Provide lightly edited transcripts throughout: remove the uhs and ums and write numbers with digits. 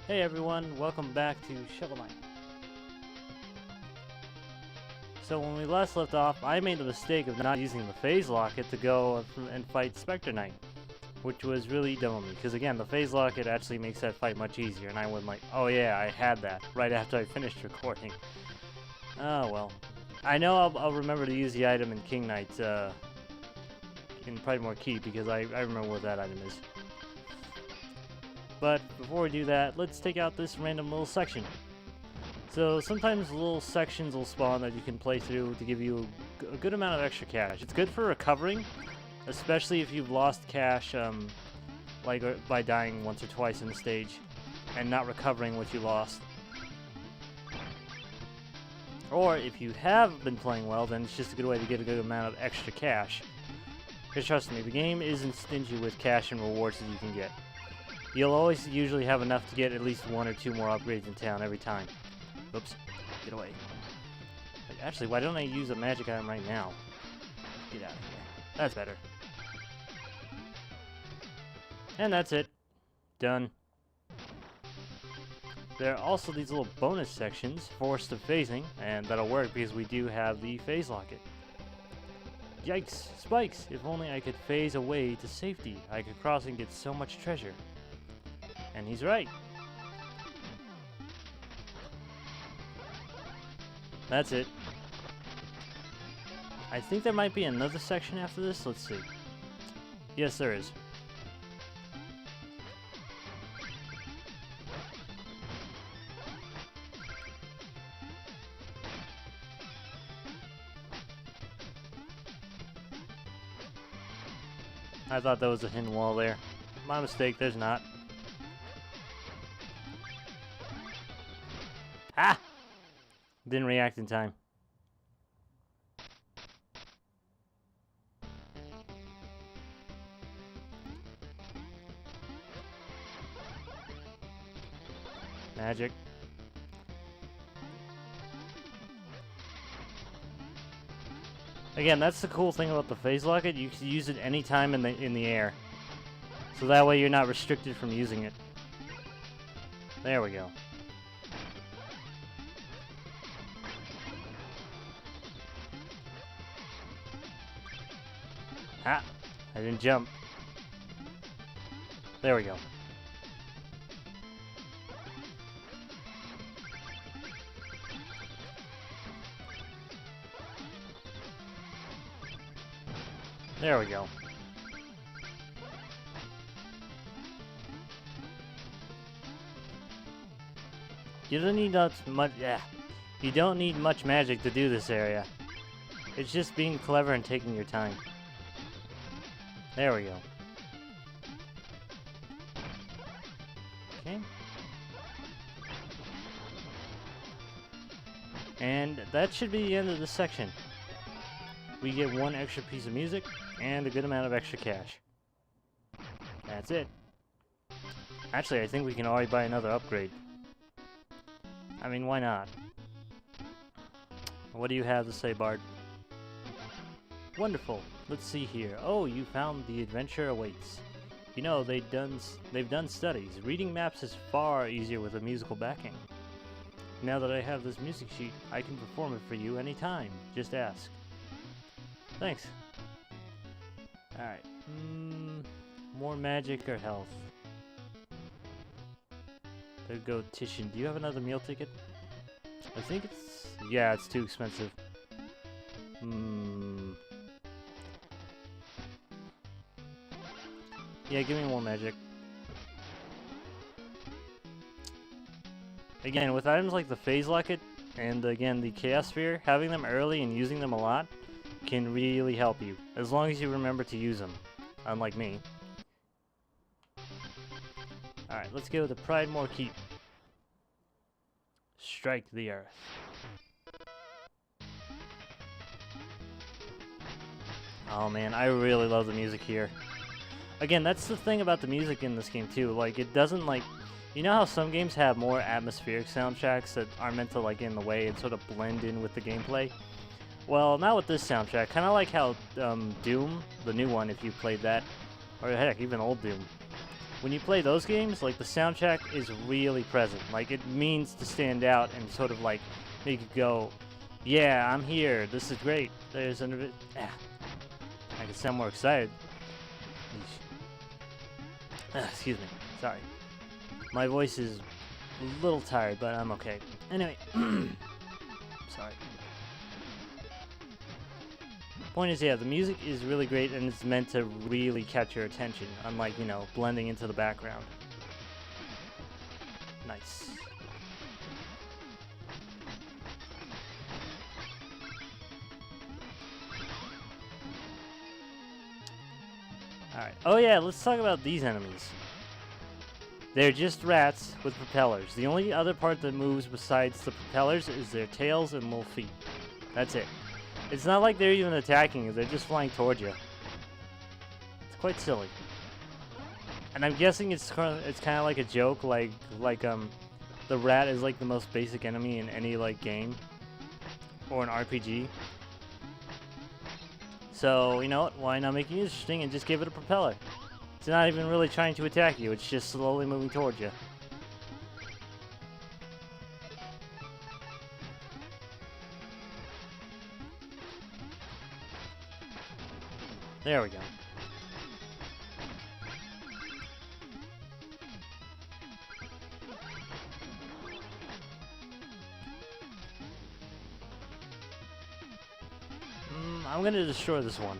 Hey everyone, welcome back to Shovel Knight. So when we last left off, I made the mistake of not using the Phase Locket to go and fight Spectre Knight, which was really dumb of me, because again, the Phase Locket actually makes that fight much easier, and I went like, oh yeah, I had that, right after I finished recording. Oh well. I know I'll remember to use the item in King Knight, in Pridemore Keep, because I remember what that item is. But before we do that, let's take out this random little section. So sometimes little sections will spawn that you can play through to give you a good amount of extra cash. It's good for recovering, especially if you've lost cash by dying once or twice in the stage and not recovering what you lost. Or if you have been playing well, then it's just a good way to get a good amount of extra cash. Because trust me, the game isn't stingy with cash and rewards that you can get. You'll always usually have enough to get at least one or two more upgrades in town every time. Oops. Get away. Actually, why don't I use a magic item right now? Get out of here. That's better. And that's it. Done. There are also these little bonus sections, Forest of Phasing, and that'll work because we do have the Phase Locket. Yikes! Spikes! If only I could phase away to safety, I could cross and get so much treasure. And he's right. That's it. I think there might be another section after this. Let's see. Yes, there is. I thought there was a hidden wall there. My mistake, there's not. Ah! Didn't react in time. Magic. Again, that's the cool thing about the Phase Locket. You can use it anytime in the air. So that way you're not restricted from using it. There we go. Ah, I didn't jump. There we go. There we go. You don't need much. Yeah, you don't need much magic to do this area. It's just being clever and taking your time. There we go. Okay. And that should be the end of this section. We get one extra piece of music and a good amount of extra cash. That's it. Actually, I think we can already buy another upgrade. I mean, why not? What do you have to say, Bard? Wonderful. Let's see here. Oh, you found the adventure awaits. You know, they've done studies. Reading maps is far easier with a musical backing. Now that I have this music sheet, I can perform it for you anytime. Just ask. Thanks. Alright. More magic or health? There go Titian. Do you have another meal ticket? I think it's... yeah, it's too expensive. Yeah, give me more magic. Again, with items like the Phase Locket and again the Chaos Sphere, having them early and using them a lot can really help you, as long as you remember to use them, unlike me. Alright, let's go to Pridemore Keep. Strike the earth. Oh man, I really love the music here. Again, that's the thing about the music in this game too, like it doesn't like... You know how some games have more atmospheric soundtracks that are meant to like in the way and sort of blend in with the gameplay? Well, not with this soundtrack. Kind of like how Doom, the new one, if you played that, or heck, even old Doom, when you play those games, like the soundtrack is really present. Like it means to stand out and sort of like make you go, yeah, I'm here. This is great. There's an I can sound more excited. Excuse me. Sorry. My voice is a little tired, but I'm okay. Anyway, sorry. Point is, yeah, the music is really great and it's meant to really catch your attention, unlike, you know, blending into the background. Nice. Alright. Oh yeah, let's talk about these enemies. They're just rats with propellers. The only other part that moves besides the propellers is their tails and little feet. That's it. It's not like they're even attacking you, they're just flying towards you. It's quite silly. And I'm guessing it's kind of like a joke, like the rat is like the most basic enemy in any like game or an RPG. So, you know what, why not make it interesting and just give it a propeller? It's not even really trying to attack you, it's just slowly moving towards you. There we go. I'm gonna destroy this one.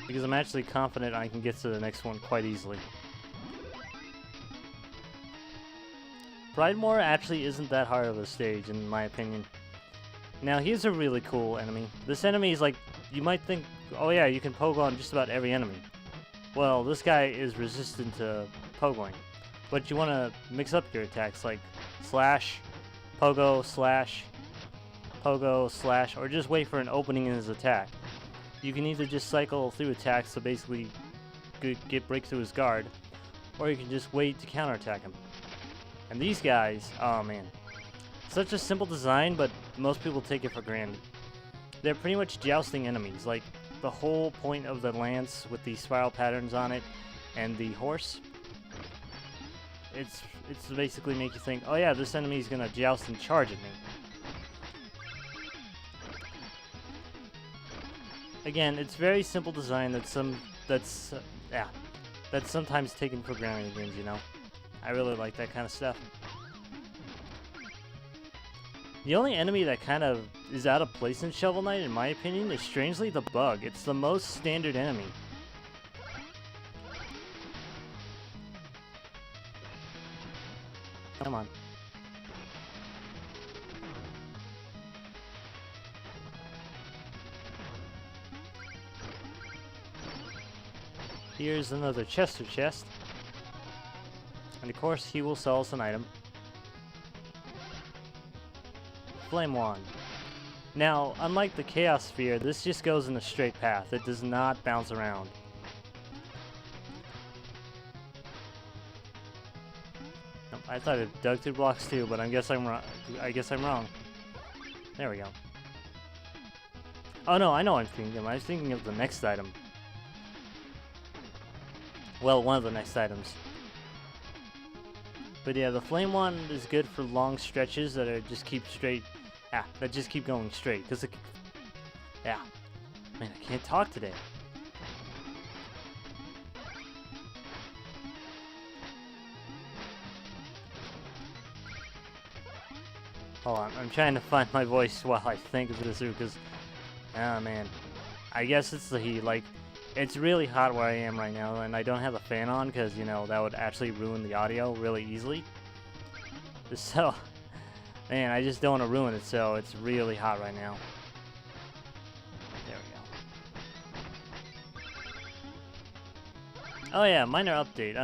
Because I'm actually confident I can get to the next one quite easily. Pridemore actually isn't that hard of a stage, in my opinion. Now, here's a really cool enemy. This enemy is like, you might think, oh yeah, you can pogo on just about every enemy. Well, this guy is resistant to pogoing. But you want to mix up your attacks, like slash, pogo, slash, pogo, slash, or just wait for an opening in his attack. You can either just cycle through attacks to basically break through his guard, or you can just wait to counterattack him. And these guys, oh man. Such a simple design, but most people take it for granted. They're pretty much jousting enemies, like the whole point of the lance with the spiral patterns on it and the horse. It's to basically make you think, oh yeah, this enemy is gonna joust and charge at me. Again, it's very simple design that's sometimes taken for granted in games, you know. I really like that kind of stuff. The only enemy that kind of is out of place in Shovel Knight, in my opinion, is strangely the bug. It's the most standard enemy. Come on. Here's another Chester chest. And of course, he will sell us an item. Flame Wand. Now, unlike the Chaos Sphere, this just goes in a straight path. It does not bounce around. Nope, I thought it dug through blocks too, but I guess I'm wrong. There we go. Oh no, I know what I'm thinking of. I was thinking of the next item. Well, one of the next items. But yeah, the Flame Wand is good for long stretches that are just keep straight. That just keep going straight. Cause man, I can't talk today. Hold on, I'm trying to find my voice while I think of this through, cause, oh man, I guess it's the heat. Like, it's really hot where I am right now, and I don't have a fan on, because, you know, that would actually ruin the audio really easily. So, man, I just don't want to ruin it, so it's really hot right now. There we go. Oh yeah, minor update.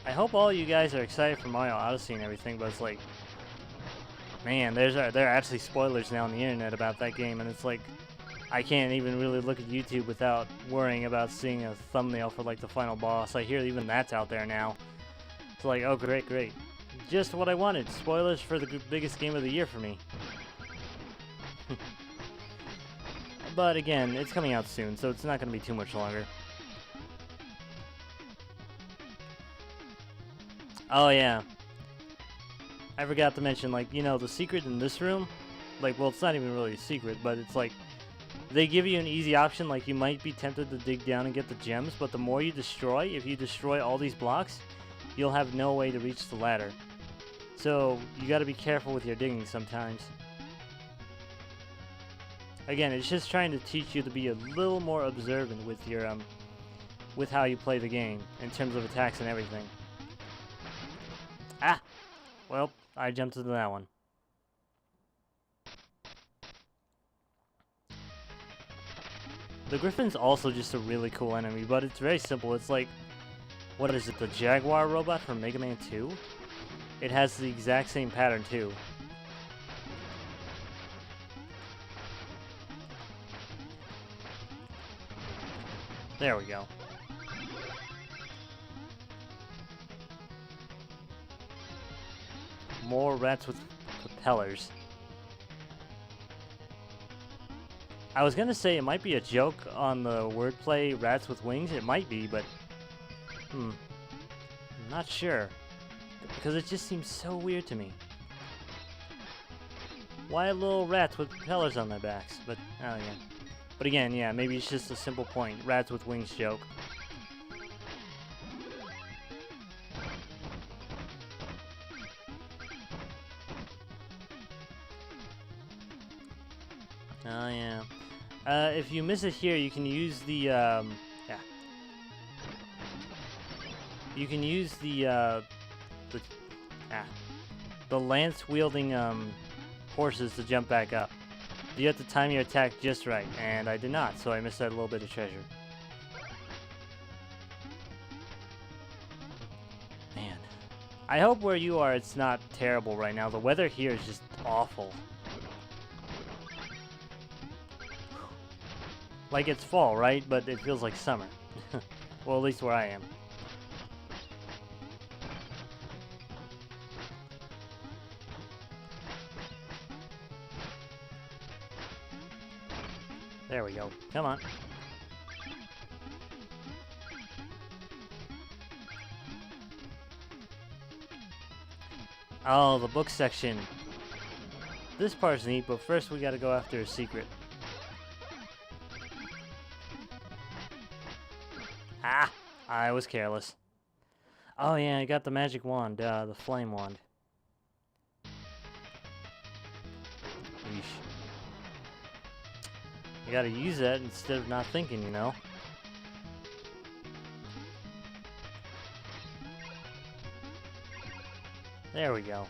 I hope all you guys are excited for Mario Odyssey and everything, but it's like, man, there are actually spoilers now on the internet about that game, and it's like, I can't even really look at YouTube without worrying about seeing a thumbnail for like the final boss. I hear even that's out there now. It's like, oh great, great. Just what I wanted. Spoilers for the biggest game of the year for me. But again, it's coming out soon, so it's not going to be too much longer. Oh yeah. I forgot to mention, like, you know, the secret in this room, like, well, it's not even really a secret, but it's like, they give you an easy option, like, you might be tempted to dig down and get the gems, but the more you destroy, if you destroy all these blocks, you'll have no way to reach the ladder. So, you gotta be careful with your digging sometimes. Again, it's just trying to teach you to be a little more observant with your, with how you play the game, in terms of attacks and everything. Ah! Well, I jumped into that one. The Griffin's also just a really cool enemy, but it's very simple. It's like, what is it, the Jaguar robot from Mega Man 2? It has the exact same pattern too. There we go. More rats with propellers. I was gonna say it might be a joke on the wordplay rats with wings. It might be, but I'm not sure. Because it just seems so weird to me. Why little rats with propellers on their backs? But, oh yeah. But again, yeah, maybe it's just a simple point. Rats with wings joke. Oh yeah. If you miss it here, you can use the, yeah. You can use the lance-wielding, horses to jump back up. You have to time your attack just right, and I did not, so I missed that little bit of treasure. Man. I hope where you are it's not terrible right now. The weather here is just awful. Like it's fall, right? But it feels like summer. Well, at least where I am. There we go. Come on. Oh, the book section. This part's neat, but first we gotta go after a secret. Ah! I was careless. Oh yeah, I got the magic wand, the flame wand. Yeesh. You gotta use that instead of not thinking, you know? There we go.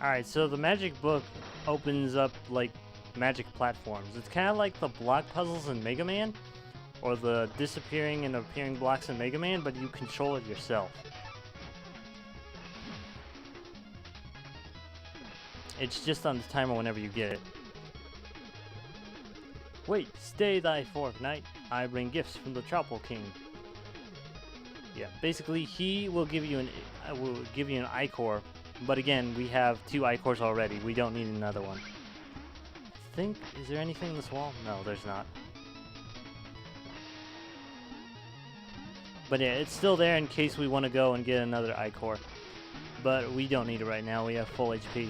Alright, so the magic book opens up, like, magic platforms. It's kind of like the block puzzles in Mega Man, or the disappearing and appearing blocks in Mega Man, but you control it yourself. It's just on the timer whenever you get it. Wait, stay thy fork, knight. I bring gifts from the Troupple King. Yeah, basically he will give you an Ichor, but again, we have 2 Ichors already. We don't need another one. I think, is there anything in this wall? No, there's not. But yeah, it's still there in case we want to go and get another Ichor. But we don't need it right now. We have full HP.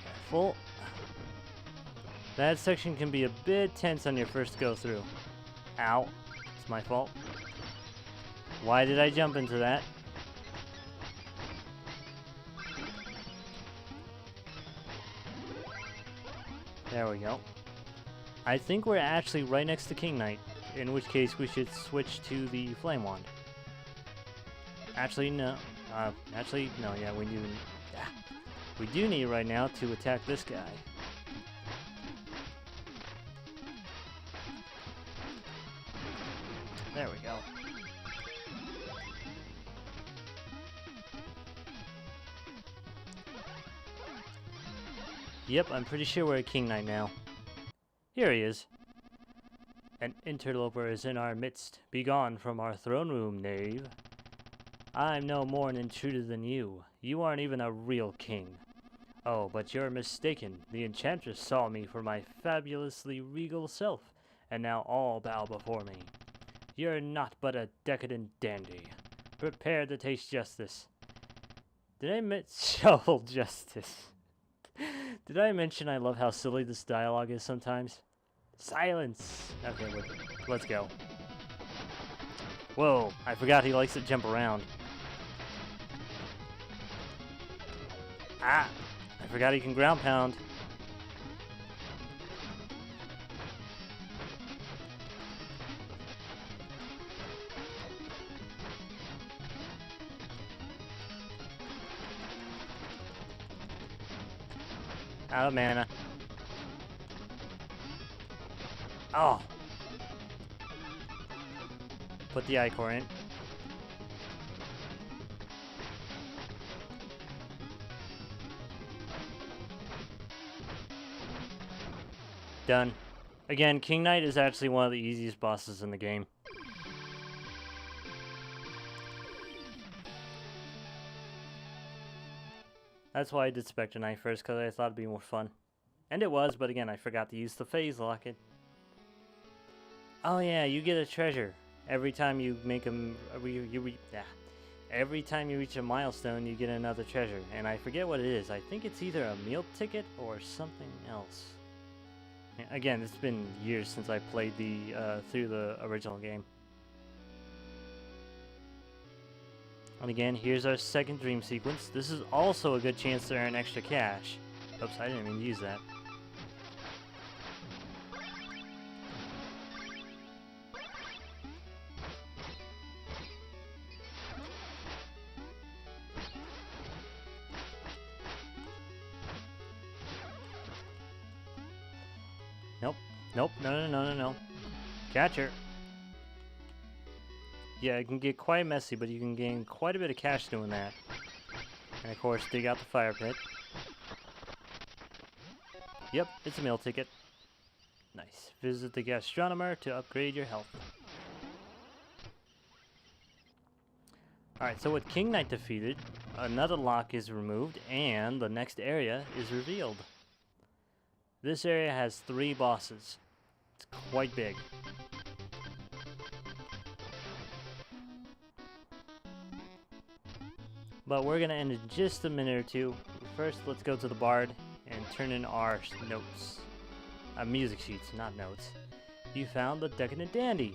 Careful. That section can be a bit tense on your first go through. Ow. It's my fault. Why did I jump into that? There we go. I think we're actually right next to King Knight, in which case we should switch to the Flame Wand. Actually, no. No, yeah, we do. Yeah. We do need right now to attack this guy. There we go. Yep, I'm pretty sure we're at King Knight now. Here he is. An interloper is in our midst. Begone from our throne room, knave. I'm no more an intruder than you. You aren't even a real king. Oh, but you're mistaken. The enchantress saw me for my fabulously regal self, and now all bow before me. You're not but a decadent dandy. Prepare to taste justice. Did I shovel justice? Did I mention I love how silly this dialogue is sometimes? Silence! Okay, let's go. Whoa, I forgot he likes to jump around. Ah! I forgot he can ground pound. Out of mana. Oh! Put the Ichor in. Done. Again, King Knight is actually one of the easiest bosses in the game. That's why I did Spectre Knight first, because I thought it'd be more fun. And it was, but again, I forgot to use the Phase Locket. Oh yeah, you get a treasure every time you make every time you reach a milestone, you get another treasure, and I forget what it is. I think it's either a meal ticket or something else. Again, it's been years since I played through the original game. And again, here's our second dream sequence. This is also a good chance to earn extra cash. Oops, I didn't even use that. Nope. Nope. No. Catcher. Yeah, it can get quite messy, but you can gain quite a bit of cash doing that. And of course, dig out the fire pit. Yep, it's a meal ticket. Nice. Visit the gastronomer to upgrade your health. Alright, so with King Knight defeated, another lock is removed, and the next area is revealed. This area has 3 bosses. It's quite big. But we're going to end in just a minute or two. First, let's go to the Bard and turn in our notes. Music sheets, not notes. You found the Decadent Dandy.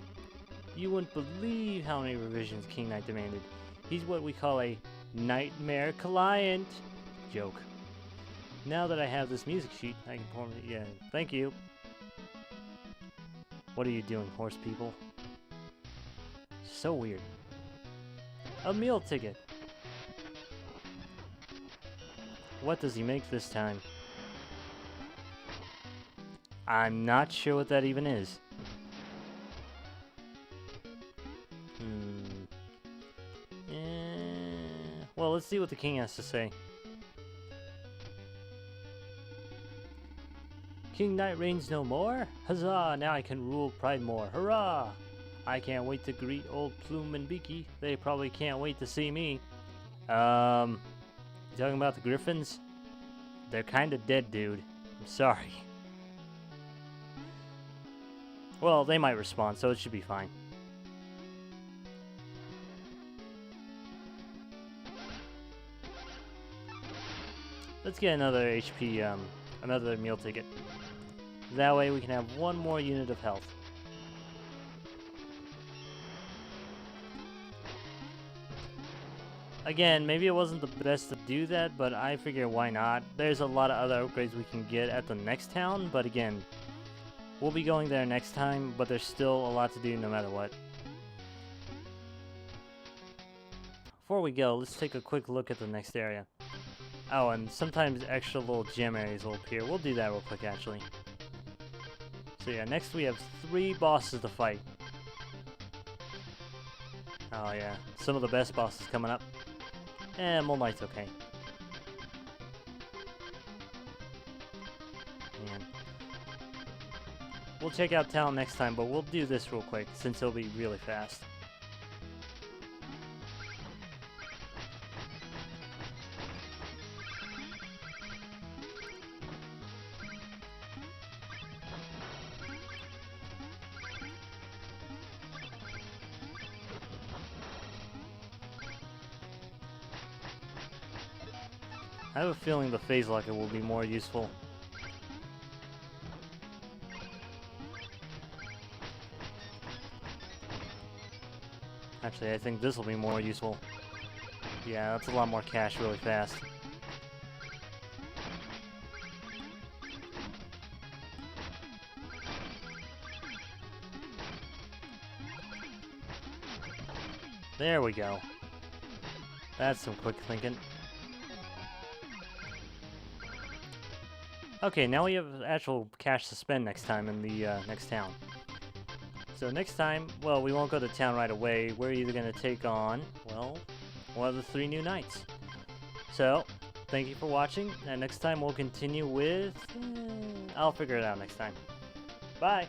You wouldn't believe how many revisions King Knight demanded. He's what we call a nightmare client. Joke. Now that I have this music sheet, I can form it. Yeah, thank you. What are you doing, horse people? So weird. A meal ticket. What does he make this time? I'm not sure what that even is. Well, let's see what the king has to say. King Knight reigns no more? Huzzah! Now I can rule Pridemore. Hurrah! I can't wait to greet old Plume and Beaky. They probably can't wait to see me. You talking about the Griffins? They're kinda dead, dude. I'm sorry. Well, they might respond, so it should be fine. Let's get another HP, another meal ticket. That way we can have one more unit of health. Again, maybe it wasn't the best to do that, but I figure why not. There's a lot of other upgrades we can get at the next town, but again, we'll be going there next time, but there's still a lot to do no matter what. Before we go, let's take a quick look at the next area. Oh, and sometimes extra little gem areas will appear. We'll do that real quick, actually. So yeah, next we have 3 bosses to fight. Oh yeah, some of the best bosses coming up. Moon Knight's okay. Man. we'll check out town next time, but we'll do this real quick since it'll be really fast. I have a feeling the phase locket will be more useful. Actually, I think this will be more useful. Yeah, that's a lot more cash really fast. There we go. That's some quick thinking. Okay, now we have actual cash to spend next time in the next town. So next time, well, we won't go to town right away. We're either going to take on, well, one of the 3 new knights. So, thank you for watching, and next time we'll continue with... I'll figure it out next time. Bye!